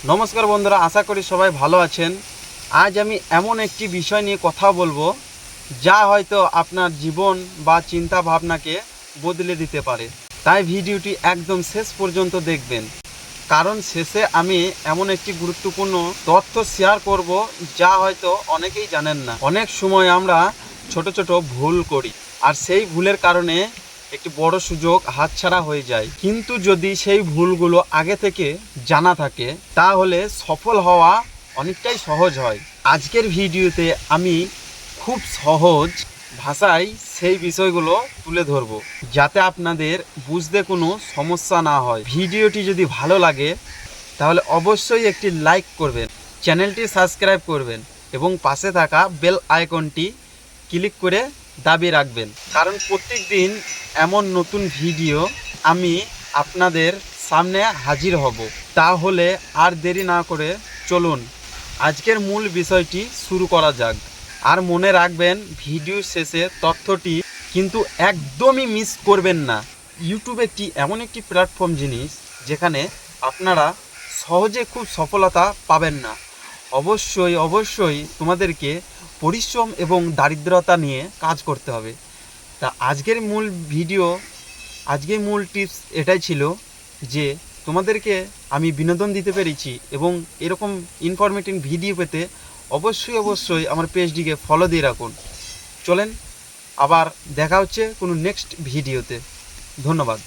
নমস্কার বন্ধুরা, আশা করি সবাই ভালো আছেন। আজ আমি এমন একটি বিষয় নিয়ে কথা বলবো যা হয়তো আপনার জীবন বা চিন্তা ভাবনাকে বদলে দিতে পারে। তাই ভিডিওটি একদম শেষ পর্যন্ত দেখবেন, কারণ শেষে আমি এমন একটি গুরুত্বপূর্ণ তথ্য শেয়ার করব যা হয়তো অনেকেই জানেন না। অনেক সময় আমরা ছোট ছোট ভুল করি, আর সেই ভুলের কারণে একটি বড় সুযোগ হাতছাড়া হয়ে যায়। কিন্তু যদি সেই ভুলগুলো আগে থেকে জানা থাকে তাহলে সফল হওয়া অনেকটাই সহজ হয়। আজকের ভিডিওতে আমি খুব সহজ ভাষায় সেই বিষয়গুলো তুলে ধরবো, যাতে আপনাদের বুঝতে কোনো সমস্যা না হয়। ভিডিওটি যদি ভালো লাগে তাহলে অবশ্যই একটি লাইক করবেন, চ্যানেলটি সাবস্ক্রাইব করবেন এবং পাশে থাকা বেল আইকনটি ক্লিক করে দাবিয়ে রাখবেন, কারণ প্রত্যেক দিন এমন নতুন ভিডিও আমি আপনাদের সামনে হাজির হব। তাহলে আর দেরি না করে চলুন আজকের মূল বিষয়টি শুরু করা যাক। আর মনে রাখবেন, ভিডিও শেষে তথ্যটি কিন্তু একদমই মিস করবেন না। ইউটিউব একটি এমন একটি প্ল্যাটফর্ম জিনিস যেখানে আপনারা সহজে খুব সফলতা পাবেন না। অবশ্যই অবশ্যই তোমাদেরকে পরিশ্রম এবং দারিদ্রতা নিয়ে কাজ করতে হবে। তা আজকের মূল টিপস এটাই ছিল যে তোমাদেরকে আমি বিনোদন দিতে পেরেছি, এবং এরকম ইনফরমেটিভ ভিডিও পেতে অবশ্যই আমার পেজটিকে ফলো দিয়ে রাখুন। চলেন আবার দেখা হচ্ছে কোনো নেক্সট ভিডিওতে। ধন্যবাদ।